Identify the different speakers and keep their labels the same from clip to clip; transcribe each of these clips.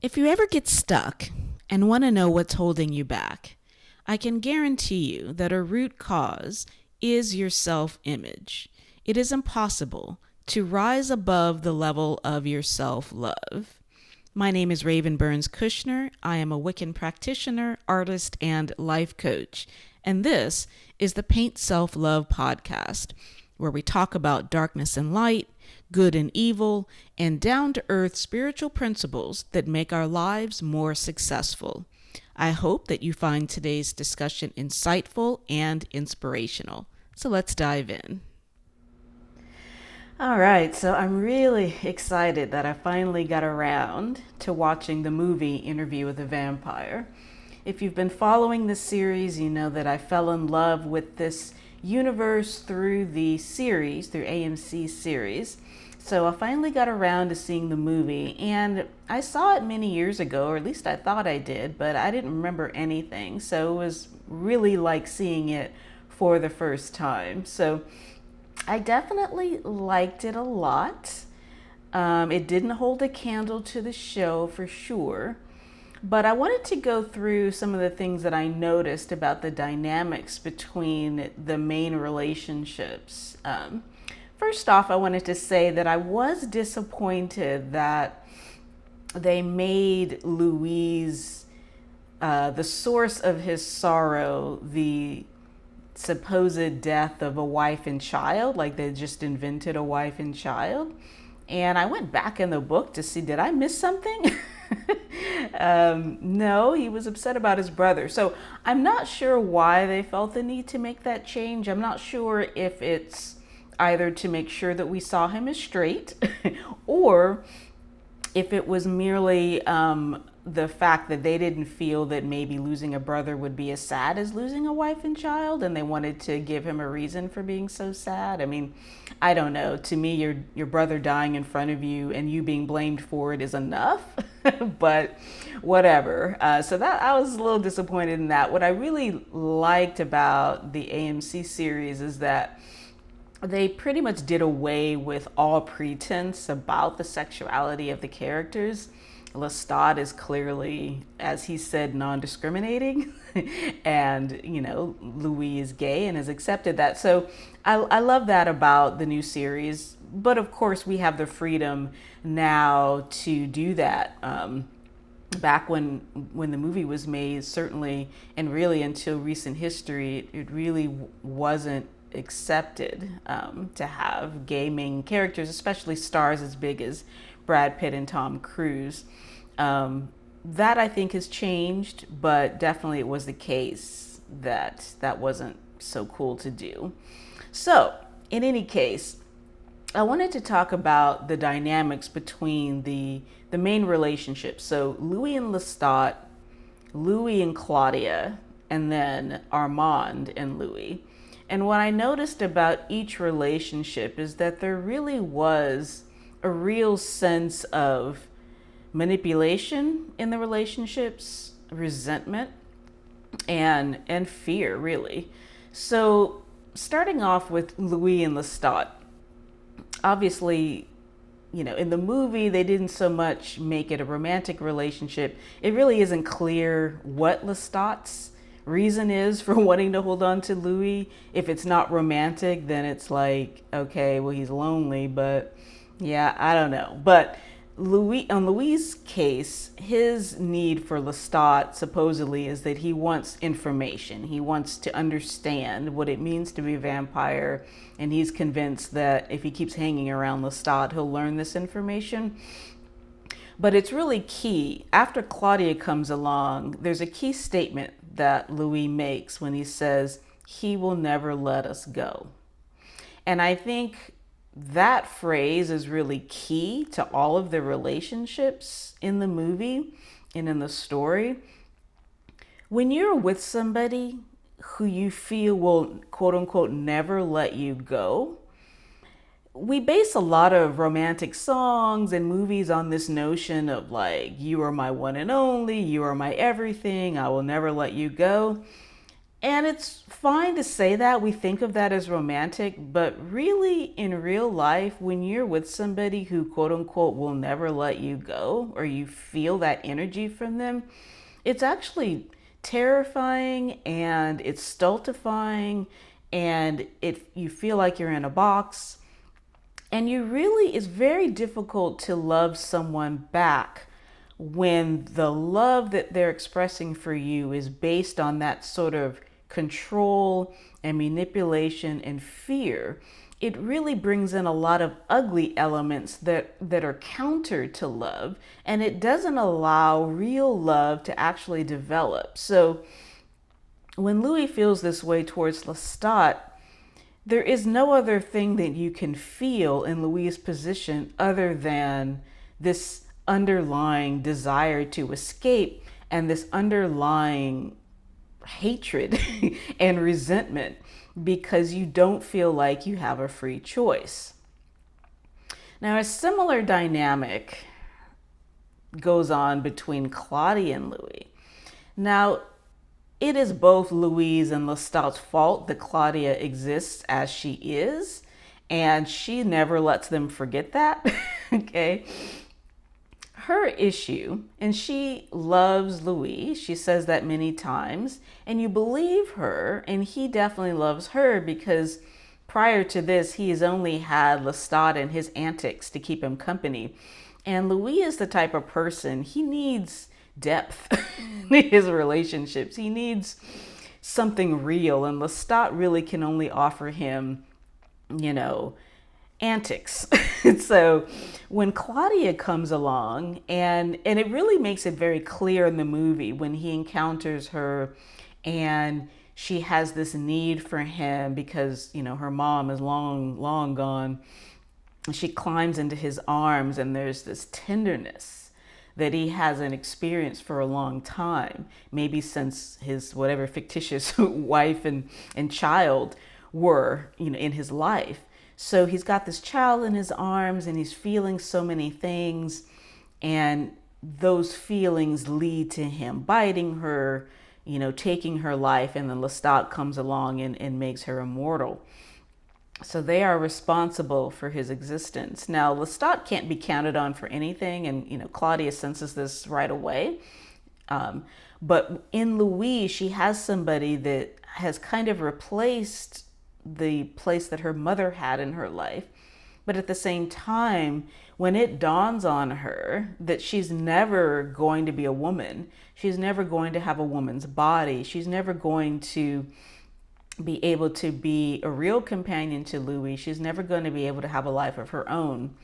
Speaker 1: If you ever get stuck and want to know what's holding you back, I can guarantee you that a root cause is your self-image. It is impossible to rise above the level of your self-love. My name is Raven Burns Kushner. I am a Wiccan practitioner, artist, and life coach. And this is the Paint Self-Love podcast, where we talk about darkness and light, good and evil, and down-to-earth spiritual principles that make our lives more successful. I hope that you find today's discussion insightful and inspirational. So let's dive in. All right, so I'm really excited that I finally got around to watching the movie Interview with a Vampire. If you've been following this series, you know that I fell in love with this universe through the series, through AMC series. So I finally got around to seeing the movie, and I saw it many years ago, or at least I thought I did, but I didn't remember anything. So it was really like seeing it for the first time. So I definitely liked it a lot. It didn't hold a candle to the show for sure. But I wanted to go through some of the things that I noticed about the dynamics between the main relationships. First off, I wanted to say that I was disappointed that they made Louis the source of his sorrow, the supposed death of a wife and child, like they just invented a wife and child. And I went back in the book to see, did I miss something? No, he was upset about his brother. So I'm not sure why they felt the need to make that change. I'm not sure if it's either to make sure that we saw him as straight or if it was merely the fact that they didn't feel that maybe losing a brother would be as sad as losing a wife and child, and they wanted to give him a reason for being so sad. I mean, I don't know. To me, your brother dying in front of you and you being blamed for it is enough, but whatever. So that I was a little disappointed in that. What I really liked about the AMC series is that they pretty much did away with all pretense about the sexuality of the characters. Lestat is clearly, as he said, non-discriminating, and Louis is gay and has accepted that. So I love that about the new series. But of course, we have the freedom now to do that. Back when the movie was made, certainly, and really until recent history, it really wasn't accepted to have gay main characters, especially stars as big as Brad Pitt and Tom Cruise. That I think has changed, but definitely it was the case that wasn't so cool to do. So in any case, I wanted to talk about the dynamics between the main relationships. So Louis and Lestat, Louis and Claudia, and then Armand and Louis. And what I noticed about each relationship is that there really was a real sense of manipulation in the relationships, resentment, and fear, really. So starting off with Louis and Lestat, obviously, in the movie, they didn't so much make it a romantic relationship. It really isn't clear what Lestat's reason is for wanting to hold on to Louis. If it's not romantic, then it's like, okay, well, he's lonely, but yeah, I don't know. But Louis' case, his need for Lestat supposedly is that he wants information. He wants to understand what it means to be a vampire, and he's convinced that if he keeps hanging around Lestat, he'll learn this information. But it's really key. After Claudia comes along, there's a key statement that Louis makes when he says, "He will never let us go." And I think that phrase is really key to all of the relationships in the movie and in the story. When you're with somebody who you feel will, quote unquote, never let you go, we base a lot of romantic songs and movies on this notion of like, you are my one and only, you are my everything, I will never let you go. And it's fine to say that. We think of that as romantic, but really in real life, when you're with somebody who quote unquote will never let you go, or you feel that energy from them, it's actually terrifying and it's stultifying, and you feel like you're in a box. And it's very difficult to love someone back when the love that they're expressing for you is based on that sort of control and manipulation and fear. It really brings in a lot of ugly elements that are counter to love, and it doesn't allow real love to actually develop. So when Louis feels this way towards Lestat, there is no other thing that you can feel in Louis' position other than this underlying desire to escape and this underlying hatred and resentment, because you don't feel like you have a free choice. Now, a similar dynamic goes on between Claudia and Louis. Now, it is both Louise and Lestat's fault that Claudia exists as she is, and she never lets them forget that. Okay. Her issue, and she loves Louis, she says that many times, and you believe her, and he definitely loves her because prior to this, he has only had Lestat and his antics to keep him company. And Louis is the type of person, he needs depth in his relationships. He needs something real, and Lestat really can only offer him, antics. So when Claudia comes along, and it really makes it very clear in the movie when he encounters her and she has this need for him because, her mom is long gone. She climbs into his arms, and there's this tenderness that he hasn't experienced for a long time, maybe since his whatever fictitious wife and child were, in his life. So he's got this child in his arms, and he's feeling so many things, and those feelings lead to him biting her, taking her life, and then Lestat comes along and makes her immortal. So they are responsible for his existence. Now, Lestat can't be counted on for anything, and Claudia senses this right away. But in Louise, she has somebody that has kind of replaced the place that her mother had in her life. But at the same time, when it dawns on her that she's never going to be a woman, she's never going to have a woman's body, she's never going to be able to be a real companion to Louis, she's never going to be able to have a life of her own,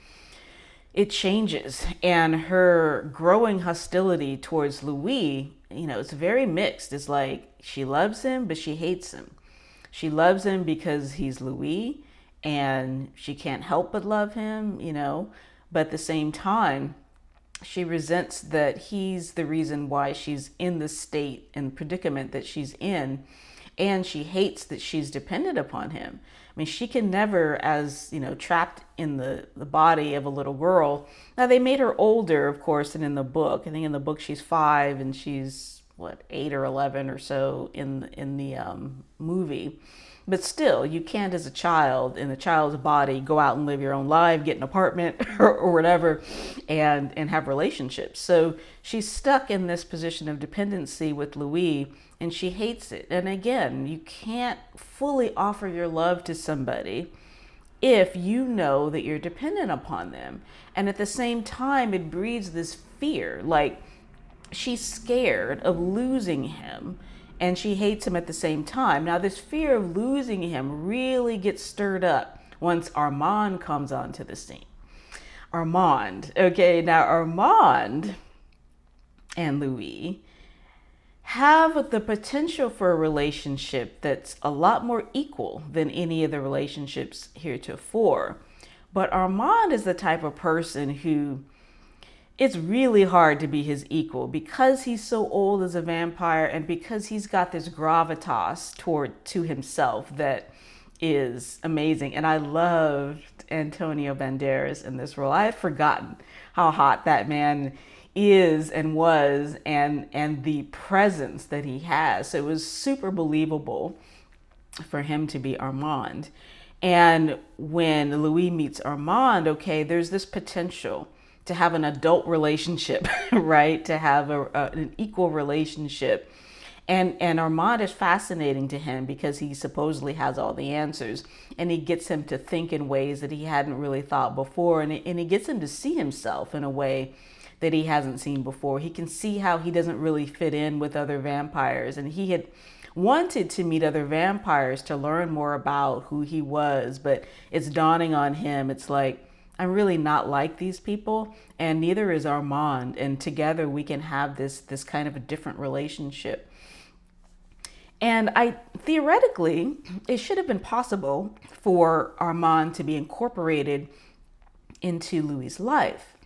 Speaker 1: it changes. And her growing hostility towards Louis, it's very mixed. It's like she loves him, but she hates him. She loves him because he's Louis, and she can't help but love him, but at the same time, she resents that he's the reason why she's in the state and predicament that she's in. And she hates that she's dependent upon him. I mean, she can never, as trapped in the body of a little girl. Now, they made her older, of course, than in the book. I think in the book she's 5, and she's 8 or 11 or so in the movie. But still, you can't, as a child in a child's body, go out and live your own life, get an apartment or whatever, and have relationships. So she's stuck in this position of dependency with Louis, and she hates it. And again, you can't fully offer your love to somebody if you know that you're dependent upon them. And at the same time, it breeds this fear, like she's scared of losing him, and she hates him at the same time. Now, this fear of losing him really gets stirred up once Armand comes onto the scene. Armand, okay, now Armand and Louis have the potential for a relationship that's a lot more equal than any of the relationships heretofore. But Armand is the type of person who it's really hard to be his equal because he's so old as a vampire, and because he's got this gravitas to himself that is amazing. And I loved Antonio Banderas in this role. I had forgotten how hot that man is and was, and the presence that he has. So it was super believable for him to be Armand. And when Louis meets Armand, okay, there's this potential to have an adult relationship, right? To have an equal relationship. And Armand is fascinating to him because he supposedly has all the answers, and he gets him to think in ways that he hadn't really thought before, and he gets him to see himself in a way that he hasn't seen before. He can see how he doesn't really fit in with other vampires, and he had wanted to meet other vampires to learn more about who he was, but it's dawning on him. It's like, I'm really not like these people, and neither is Armand, and together we can have this kind of a different relationship. And theoretically, it should have been possible for Armand to be incorporated into Louis's life.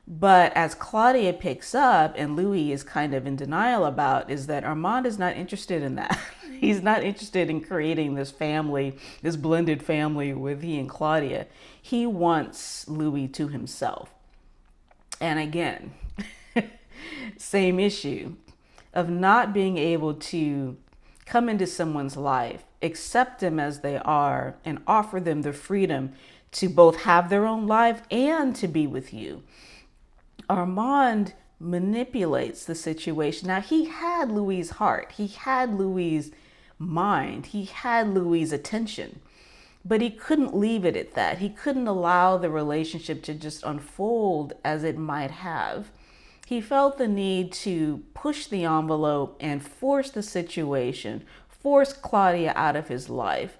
Speaker 1: But as Claudia picks up, and Louis is kind of in denial about, is that Armand is not interested in that. He's not interested in creating this family, this blended family with he and Claudia. He wants Louis to himself. And again, same issue of not being able to come into someone's life, accept them as they are, and offer them the freedom to both have their own life and to be with you. Armand manipulates the situation. Now, he had Louis's heart, he had Louis's mind, he had Louis's attention, but he couldn't leave it at that. He couldn't allow the relationship to just unfold as it might have. He felt the need to push the envelope and force the situation, force Claudia out of his life,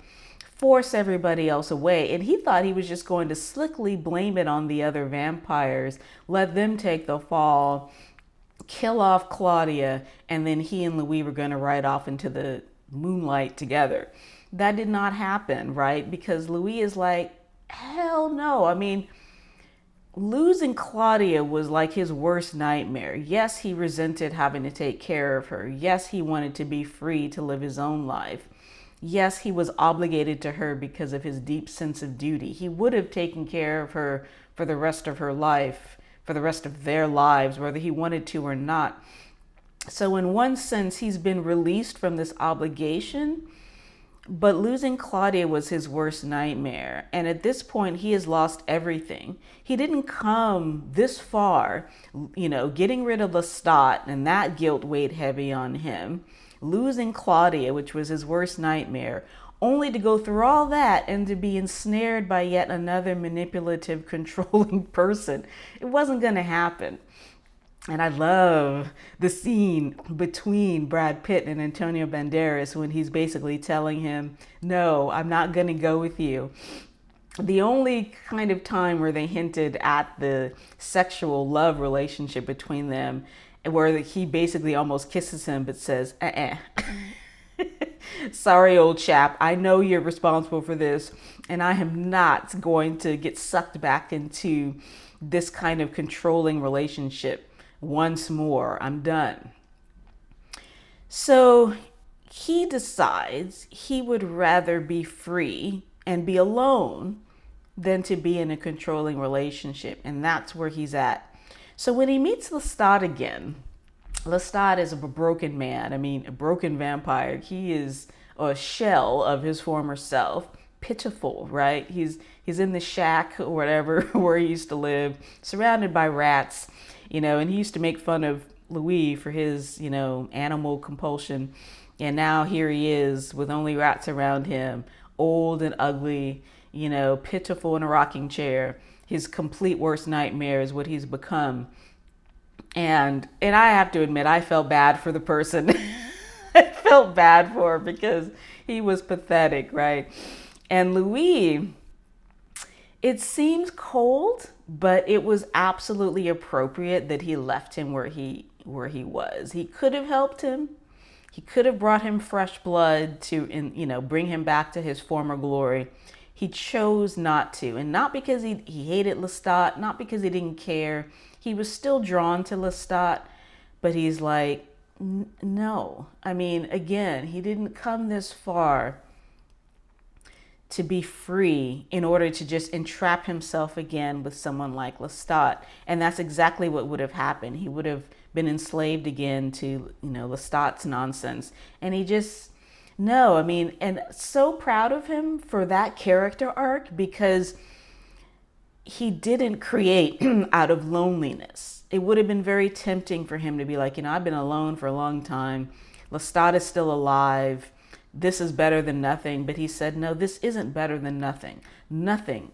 Speaker 1: force everybody else away. And he thought he was just going to slickly blame it on the other vampires, let them take the fall, kill off Claudia, and then he and Louis were going to ride off into the moonlight together. That did not happen, right? Because Louis is like, hell no. I mean, losing Claudia was like his worst nightmare. Yes, he resented having to take care of her. Yes, he wanted to be free to live his own life. Yes, he was obligated to her because of his deep sense of duty. He would have taken care of her for the rest of her life, for the rest of their lives, whether he wanted to or not. So in one sense, he's been released from this obligation, but losing Claudia was his worst nightmare. And at this point, he has lost everything. He didn't come this far, getting rid of Lestat, and that guilt weighed heavy on him. Losing Claudia, which was his worst nightmare, only to go through all that and to be ensnared by yet another manipulative, controlling person. It wasn't going to happen. And I love the scene between Brad Pitt and Antonio Banderas when he's basically telling him, no, I'm not going to go with you. The only kind of time where they hinted at the sexual love relationship between them, where he basically almost kisses him but says, sorry, old chap, I know you're responsible for this, and I am not going to get sucked back into this kind of controlling relationship once more. I'm done. So he decides he would rather be free and be alone than to be in a controlling relationship, and that's where he's at. So when he meets Lestat again, Lestat is a broken man. I mean, a broken vampire. He is a shell of his former self. Pitiful, right? He's in the shack or whatever where he used to live, surrounded by rats, and he used to make fun of Louis for his, animal compulsion. And now here he is with only rats around him, old and ugly, pitiful in a rocking chair. His complete worst nightmare is what he's become. And I have to admit, I felt bad for the person. I felt bad for him because he was pathetic, right? And Louis, it seems cold, but it was absolutely appropriate that he left him where he was. He could have helped him. He could have brought him fresh blood to, bring him back to his former glory. He chose not to, and not because he hated Lestat, not because he didn't care. He was still drawn to Lestat, but he's like, no. I mean, again, he didn't come this far to be free in order to just entrap himself again with someone like Lestat. And that's exactly what would have happened. He would have been enslaved again to, Lestat's nonsense. And he just, no, I mean, and so proud of him for that character arc, because he didn't create out of loneliness. It would have been very tempting for him to be like, I've been alone for a long time. Lestat is still alive. This is better than nothing. But he said, no, this isn't better than nothing. Nothing.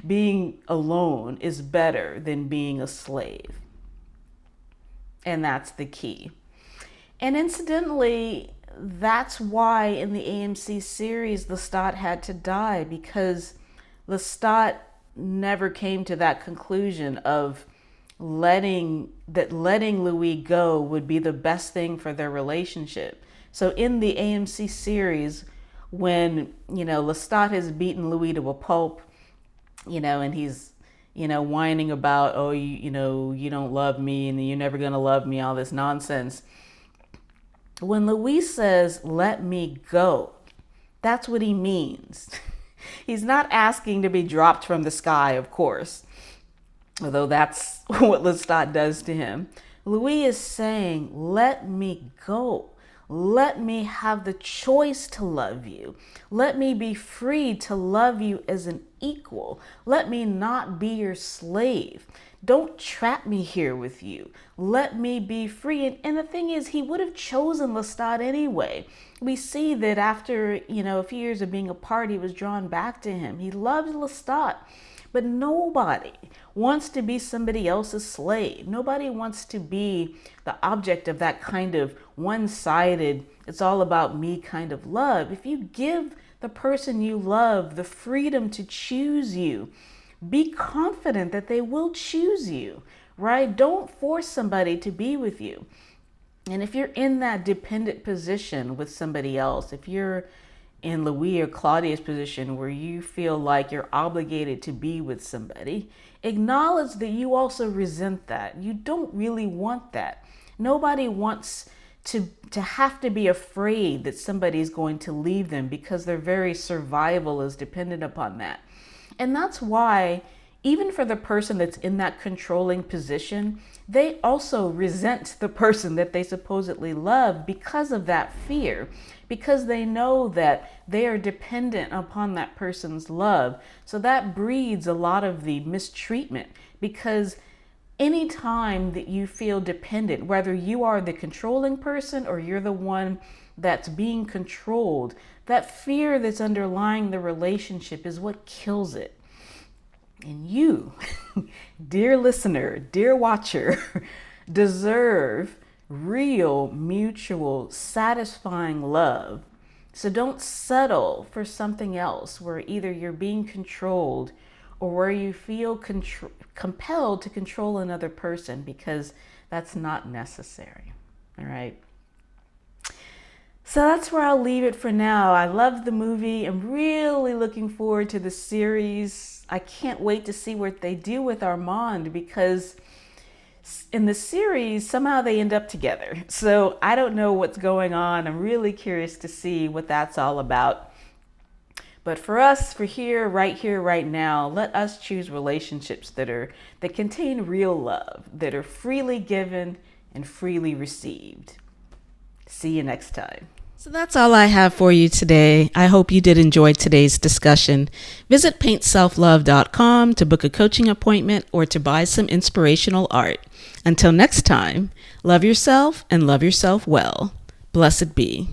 Speaker 1: Being alone is better than being a slave. And that's the key. And incidentally, that's why in the AMC series, Lestat had to die, because Lestat never came to that conclusion of letting Louis go would be the best thing for their relationship. So in the AMC series, when, Lestat has beaten Louis to a pulp, and he's, whining about, oh, you don't love me and you're never going to love me, all this nonsense. When Louis says, let me go, that's what he means. He's not asking to be dropped from the sky, of course, although that's what Lestat does to him. Louis is saying, let me go. Let me have the choice to love you. Let me be free to love you as an equal. Let me not be your slave. Don't trap me here with you. Let me be free. And the thing is, he would have chosen Lestat anyway. We see that after, a few years of being apart, he was drawn back to him. He loved Lestat. But nobody wants to be somebody else's slave. Nobody wants to be the object of that kind of one-sided, it's all about me kind of love. If you give the person you love the freedom to choose you, be confident that they will choose you, right? Don't force somebody to be with you. And if you're in that dependent position with somebody else, if you're in Louis or Claudia's position where you feel like you're obligated to be with somebody, acknowledge that you also resent that. You don't really want that. Nobody wants to have to be afraid that somebody's going to leave them, because their very survival is dependent upon that. And that's why, even for the person that's in that controlling position, they also resent the person that they supposedly love because of that fear, because they know that they are dependent upon that person's love. So that breeds a lot of the mistreatment, because anytime that you feel dependent, whether you are the controlling person or you're the one that's being controlled, that fear that's underlying the relationship is what kills it. And you, dear listener, dear watcher, deserve real, mutual, satisfying love. So don't settle for something else where either you're being controlled or where you feel compelled to control another person, because that's not necessary. All right. So that's where I'll leave it for now. I love the movie. I'm really looking forward to the series. I can't wait to see what they do with Armand, because in the series, somehow they end up together. So I don't know what's going on. I'm really curious to see what that's all about. But for us, for here, right now, let us choose relationships that contain real love, that are freely given and freely received. See you next time. So that's all I have for you today. I hope you did enjoy today's discussion. Visit paintselflove.com to book a coaching appointment or to buy some inspirational art. Until next time, love yourself and love yourself well. Blessed be.